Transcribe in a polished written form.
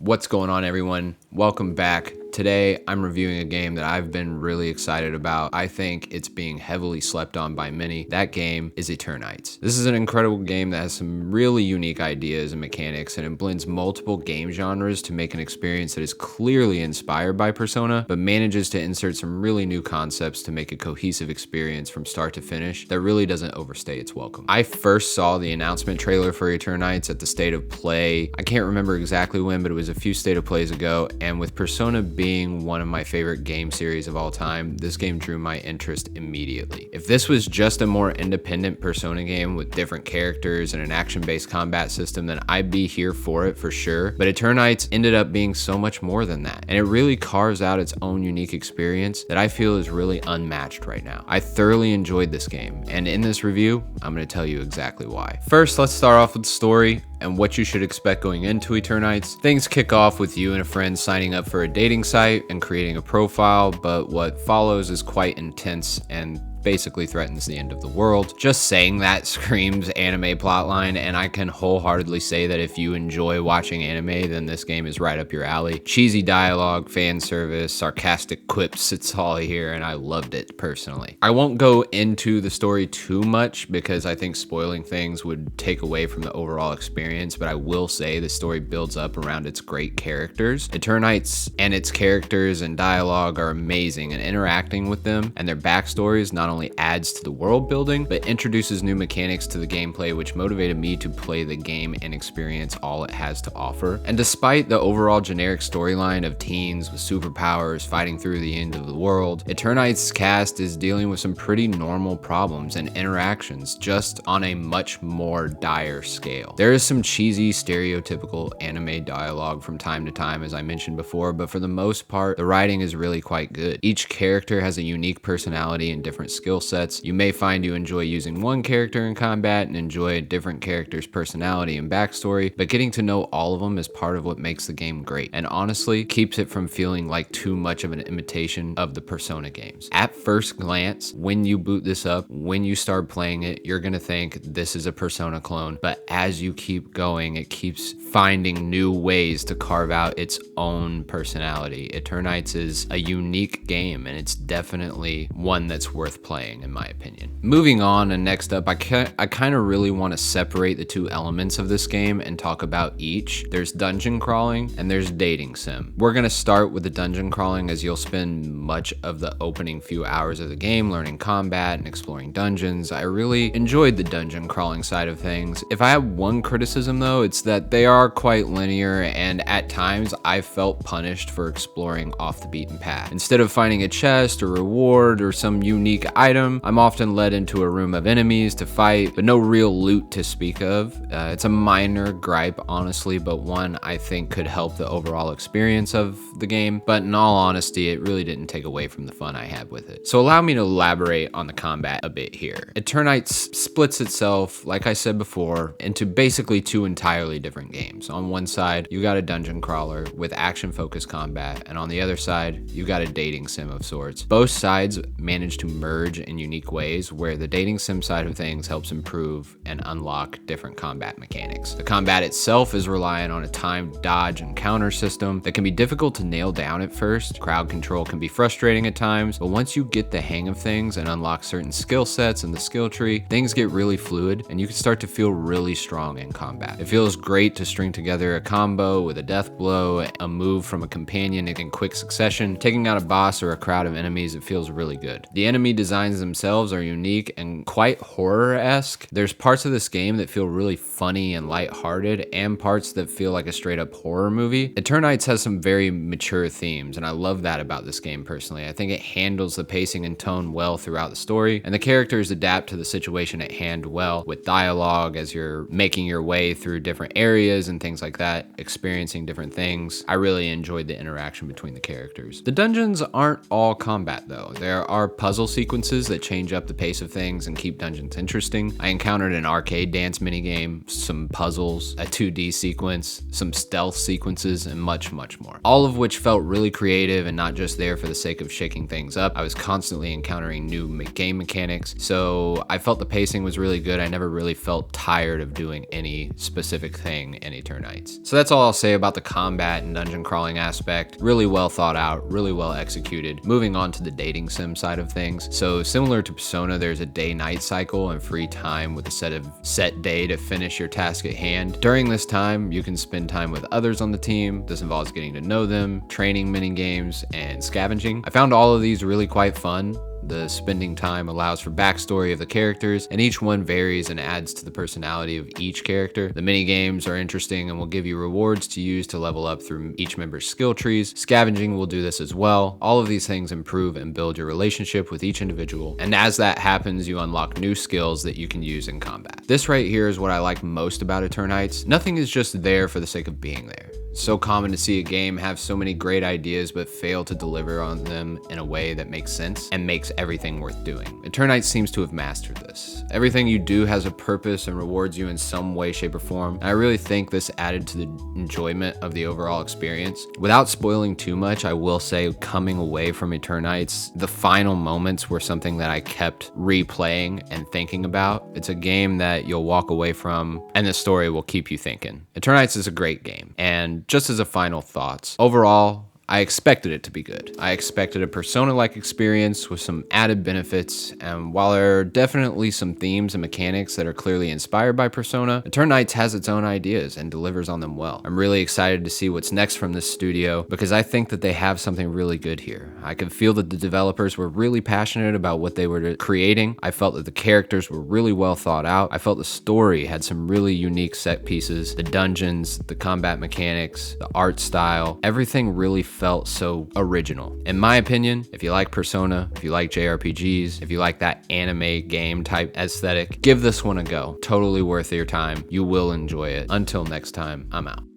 What's going on, everyone? Welcome back. Today, I'm reviewing a game that I've been really excited about. I think it's being heavily slept on by many. That game is Eternights. This is an incredible game that has some really unique ideas and mechanics, and it blends multiple game genres to make an experience that is clearly inspired by Persona, but manages to insert some really new concepts to make a cohesive experience from start to finish that really doesn't overstay its welcome. I first saw the announcement trailer for Eternights at the State of Play. I can't remember exactly when, but it was a few State of Plays ago, and with Persona being one of my favorite game series of all time, this game drew my interest immediately. If this was just a more independent Persona game with different characters and an action-based combat system, then I'd be here for it for sure, but Eternights ended up being so much more than that, and it really carves out its own unique experience that I feel is really unmatched right now. I thoroughly enjoyed this game, and in this review, I'm going to tell you exactly why. First, let's start off with the story and what you should expect going into Eternights. Things kick off with you and a friend signing up for a dating site and creating a profile, but what follows is quite intense and basically threatens the end of the world. Just saying that screams anime plotline, and I can wholeheartedly say that if you enjoy watching anime, then this game is right up your alley. Cheesy dialogue, fan service, sarcastic quips, it's all here, and I loved it personally. I won't go into the story too much because I think spoiling things would take away from the overall experience, but I will say the story builds up around its great characters. Eternights and its characters and dialogue are amazing, and interacting with them and their backstories not only adds to the world building, but introduces new mechanics to the gameplay, which motivated me to play the game and experience all it has to offer. And despite the overall generic storyline of teens with superpowers fighting through the end of the world, Eternights' cast is dealing with some pretty normal problems and interactions, just on a much more dire scale. There is some cheesy, stereotypical anime dialogue from time to time, as I mentioned before, but for the most part, the writing is really quite good. Each character has a unique personality and different skill sets. You may find you enjoy using one character in combat and enjoy a different character's personality and backstory, but getting to know all of them is part of what makes the game great, and honestly keeps it from feeling like too much of an imitation of the Persona games. At first glance, when you boot this up, when you start playing it, you're gonna think this is a Persona clone, but as you keep going, it keeps finding new ways to carve out its own personality. Eternights is a unique game, and it's definitely one that's worth playing, in my opinion. Moving on, and next up, I kind of really want to separate the two elements of this game and talk about each. There's dungeon crawling and there's dating sim. We're going to start with the dungeon crawling, as you'll spend much of the opening few hours of the game learning combat and exploring dungeons. I really enjoyed the dungeon crawling side of things. If I have one criticism though, it's that they are quite linear, and at times I felt punished for exploring off the beaten path. Instead of finding a chest or reward or some unique item, I'm often led into a room of enemies to fight, but no real loot to speak of. It's a minor gripe, honestly, but one I think could help the overall experience of the game, but in all honesty, it really didn't take away from the fun I had with it. So allow me to elaborate on the combat a bit here. Eternights splits itself, like I said before, into basically two entirely different games. On one side, you got a dungeon crawler with action-focused combat, and on the other side, you got a dating sim of sorts. Both sides manage to merge in unique ways, where the dating sim side of things helps improve and unlock different combat mechanics. The combat itself is reliant on a timed dodge and counter system that can be difficult to nail down at first. Crowd control can be frustrating at times, but once you get the hang of things and unlock certain skill sets in the skill tree, things get really fluid and you can start to feel really strong in combat. It feels great to string together a combo with a death blow, a move from a companion in quick succession. Taking out a boss or a crowd of enemies, it feels really good. The enemy designs themselves are unique and quite horror-esque. There's parts of this game that feel really funny and lighthearted, and parts that feel like a straight-up horror movie. Eternights has some very mature themes, and I love that about this game personally. I think it handles the pacing and tone well throughout the story, and the characters adapt to the situation at hand well, with dialogue as you're making your way through different areas and things like that, experiencing different things. I really enjoyed the interaction between the characters. The dungeons aren't all combat though. There are puzzle sequences sequences that change up the pace of things and keep dungeons interesting. I encountered an arcade dance minigame, some puzzles, a 2D sequence, some stealth sequences, and much more. All of which felt really creative and not just there for the sake of shaking things up. I was constantly encountering new game mechanics, so I felt the pacing was really good. I never really felt tired of doing any specific thing in Eternights. So that's all I'll say about the combat and dungeon crawling aspect. Really well thought out, really well executed. Moving on to the dating sim side of things. So similar to Persona, there's a day-night cycle and free time with a set day to finish your task at hand. During this time, you can spend time with others on the team. This involves getting to know them, training mini games, and scavenging. I found all of these really quite fun. The spending time allows for backstory of the characters, and each one varies and adds to the personality of each character. The mini games are interesting and will give you rewards to use to level up through each member's skill trees. Scavenging will do this as well. All of these things improve and build your relationship with each individual, and as that happens, you unlock new skills that you can use in combat. This right here is what I like most about Eternights. Nothing is just there for the sake of being there. It's so common to see a game have so many great ideas but fail to deliver on them in a way that makes sense and makes everything worth doing. Eternights seems to have mastered this. Everything you do has a purpose and rewards you in some way, shape, or form. And I really think this added to the enjoyment of the overall experience. Without spoiling too much, I will say coming away from Eternights, the final moments were something that I kept replaying and thinking about. It's a game that you'll walk away from and the story will keep you thinking. Eternights is a great game, and just as a final thoughts, overall, I expected it to be good. I expected a Persona-like experience with some added benefits, and while there are definitely some themes and mechanics that are clearly inspired by Persona, Eternights has its own ideas and delivers on them well. I'm really excited to see what's next from this studio because I think that they have something really good here. I could feel that the developers were really passionate about what they were creating. I felt that the characters were really well thought out. I felt the story had some really unique set pieces, the dungeons, the combat mechanics, the art style, everything really felt so original. In my opinion, if you like Persona, if you like JRPGs, if you like that anime game type aesthetic, give this one a go. Totally worth your time. You will enjoy it. Until next time, I'm out.